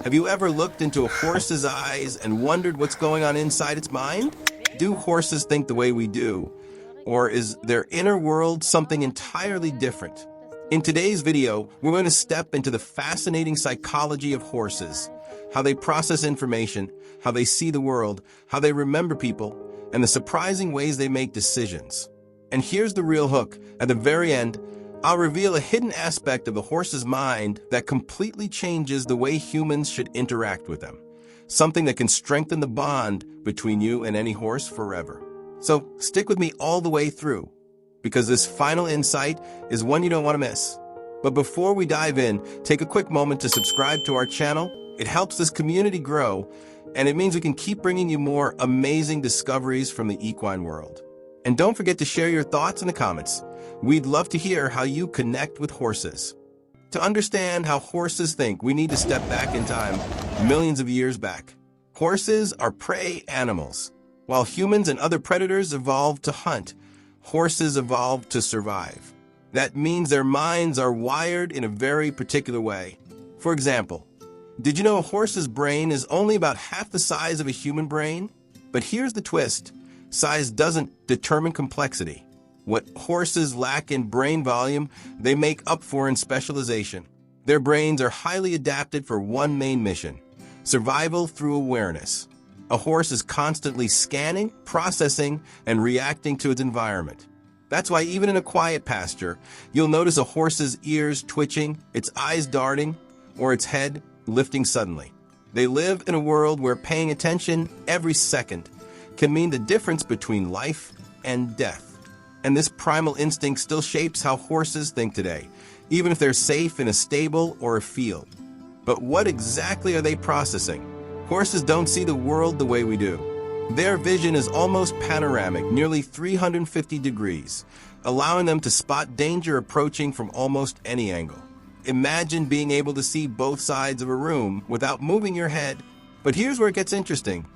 Have you ever looked into a horse's eyes and wondered what's going on inside its mind? Do horses think the way we do? Or is their inner world something entirely different? In today's video, we're going to step into the fascinating psychology of horses, how they process information, how they see the world, how they remember people, and the surprising ways they make decisions. And here's the real hook. At the very end, I'll reveal a hidden aspect of the horse's mind that completely changes the way humans should interact with them. Something that can strengthen the bond between you and any horse forever. So stick with me all the way through, because this final insight is one you don't want to miss. But before we dive in, take a quick moment to subscribe to our channel. It helps this community grow, and it means we can keep bringing you more amazing discoveries from the equine world. And don't forget to share your thoughts in the comments. We'd love to hear how you connect with horses. To understand how horses think, we need to step back in time, millions of years back. Horses are prey animals. While humans and other predators evolved to hunt, horses evolved to survive. That means their minds are wired in a very particular way. For example, did you know a horse's brain is only about half the size of a human brain? But here's the twist. Size doesn't determine complexity. What horses lack in brain volume, they make up for in specialization. Their brains are highly adapted for one main mission: survival through awareness. A horse is constantly scanning, processing, and reacting to its environment. That's why even in a quiet pasture, you'll notice a horse's ears twitching, its eyes darting, or its head lifting suddenly. They live in a world where paying attention every second can mean the difference between life and death. And this primal instinct still shapes how horses think today, even if they're safe in a stable or a field. But what exactly are they processing? Horses don't see the world the way we do. Their vision is almost panoramic, nearly 350 degrees, allowing them to spot danger approaching from almost any angle. Imagine being able to see both sides of a room without moving your head. But here's where it gets interesting.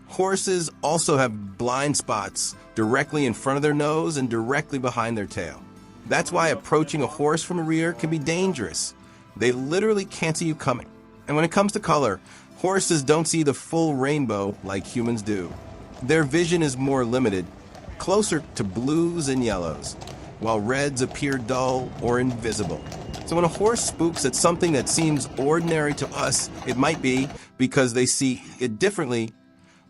Horses also have blind spots directly in front of their nose and directly behind their tail. That's why approaching a horse from the rear can be dangerous. They literally can't see you coming. And when it comes to color, horses don't see the full rainbow like humans do. Their vision is more limited, closer to blues and yellows, while reds appear dull or invisible. So when a horse spooks at something that seems ordinary to us, it might be because they see it differently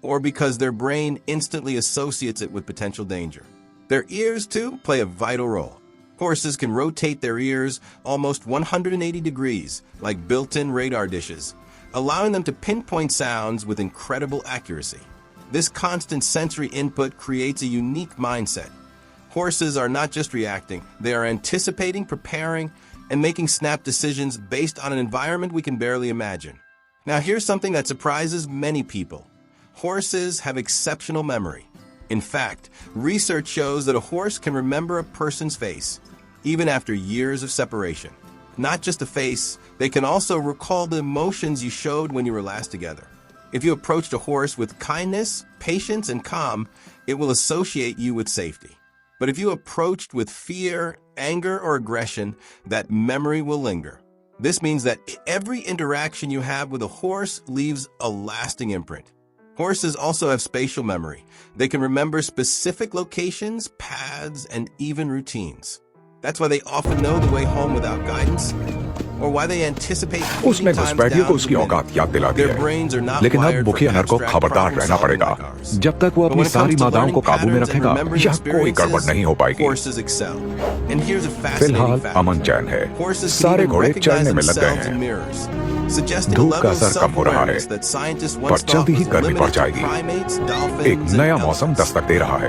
or because their brain instantly associates it with potential danger. Their ears, too, play a vital role. Horses can rotate their ears almost 180 degrees, like built-in radar dishes, allowing them to pinpoint sounds with incredible accuracy. This constant sensory input creates a unique mindset. Horses are not just reacting, they are anticipating, preparing, and making snap decisions based on an environment we can barely imagine. Now here's something that surprises many people. Horses have exceptional memory. In fact, research shows that a horse can remember a person's face, even after years of separation. Not just the face, they can also recall the emotions you showed when you were last together. If you approached a horse with kindness, patience, and calm, it will associate you with safety. But if you approached with fear, anger, or aggression, that memory will linger. This means that every interaction you have with a horse leaves a lasting imprint. Horses also have spatial memory. They can remember specific locations, paths, and even routines. That's why they often know the way home without guidance, or why they anticipate उसने घुसपैठियों को उसकी औकात याद दिलाती है, लेकिन अब मुखिया नर को खबरदार रहना पड़ेगा। जब तक वो अपनी सारी मादाओं को काबू में रखेगा, यह कोई गड़बड़ नहीं हो पाएगी। फिलहाल अमन चैन है, सारे घोड़े चलने में लग गए हैं। धूप का असर कम हो रहा है, पर जल्दी ही गर्मी बढ़ जाएगी। एक नया मौसम दस्तक दे रहा है।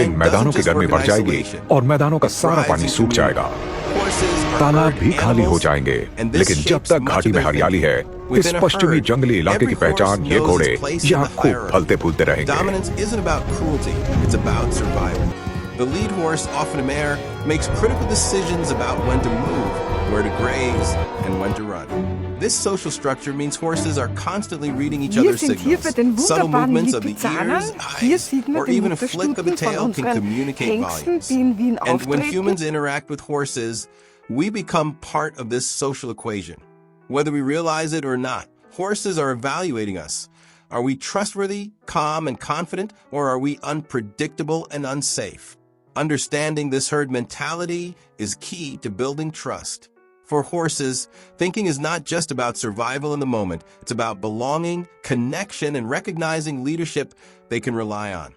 इन मैदानों की गर्मी बढ़ जाएगी और मैदानों का सारा पानी सूख जाएगा। तालाब भी खाली हो जाएंगे, लेकिन जब तक घाटी में हरियाली है, इस पश्चिमी जंगली इलाके की पहचान ये घोड़े यहाँ खूब फलते फूलते रहेंगे। The lead horse, often a mare, makes critical decisions about when to move, where to graze, and when to run. This social structure means horses are constantly reading each other's signals. Subtle movements of the ears, eyes, or even a flick of the tail can communicate volumes. And when humans interact with horses, we become part of this social equation. Whether we realize it or not, Horses are evaluating us. Are we trustworthy, calm, and confident, or are we unpredictable and unsafe? Understanding this herd mentality is key to building trust. For horses, thinking is not just about survival in the moment. It's about belonging, connection, and recognizing leadership they can rely on.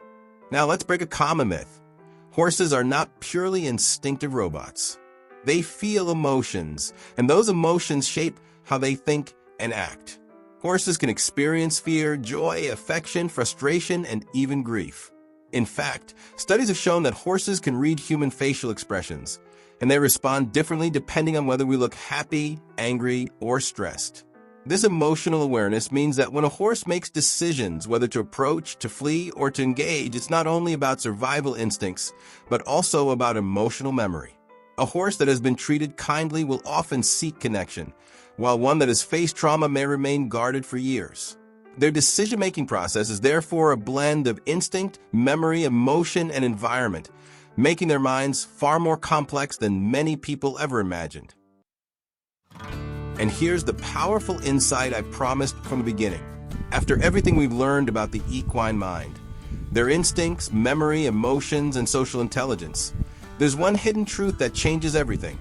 Now let's break a common myth. Horses are not purely instinctive robots. They feel emotions, and those emotions shape how they think and act. Horses can experience fear, joy, affection, frustration, and even grief. In fact, studies have shown that horses can read human facial expressions, and they respond differently depending on whether we look happy, angry, or stressed. This emotional awareness means that when a horse makes decisions whether to approach, to flee, or to engage, it's not only about survival instincts, but also about emotional memory. A horse that has been treated kindly will often seek connection, while one that has faced trauma may remain guarded for years. Their decision-making process is therefore a blend of instinct, memory, emotion, and environment, making their minds far more complex than many people ever imagined. And here's the powerful insight I promised from the beginning. After everything we've learned about the equine mind, their instincts, memory, emotions, and social intelligence, there's one hidden truth that changes everything.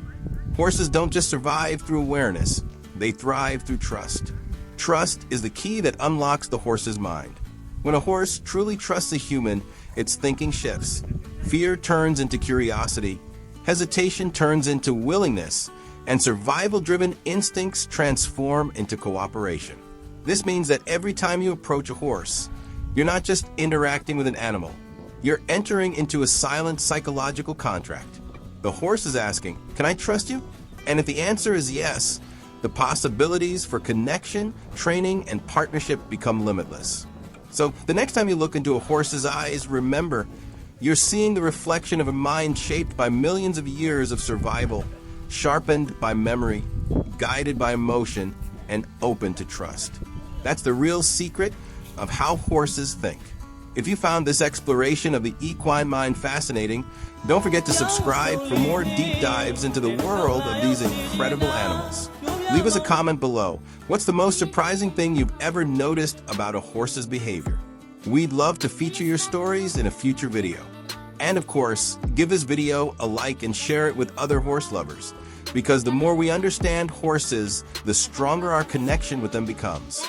Horses don't just survive through awareness, they thrive through trust. Trust is the key that unlocks the horse's mind. When a horse truly trusts a human, its thinking shifts. Fear turns into curiosity, hesitation turns into willingness, and survival-driven instincts transform into cooperation. This means that every time you approach a horse, you're not just interacting with an animal. You're entering into a silent psychological contract. The horse is asking, "Can I trust you?" And if the answer is yes, the possibilities for connection, training, and partnership become limitless. So the next time you look into a horse's eyes, remember, you're seeing the reflection of a mind shaped by millions of years of survival, sharpened by memory, guided by emotion, and open to trust. That's the real secret of how horses think. If you found this exploration of the equine mind fascinating, don't forget to subscribe for more deep dives into the world of these incredible animals. Leave us a comment below. What's the most surprising thing you've ever noticed about a horse's behavior? We'd love to feature your stories in a future video. And of course, give this video a like and share it with other horse lovers, because the more we understand horses, the stronger our connection with them becomes.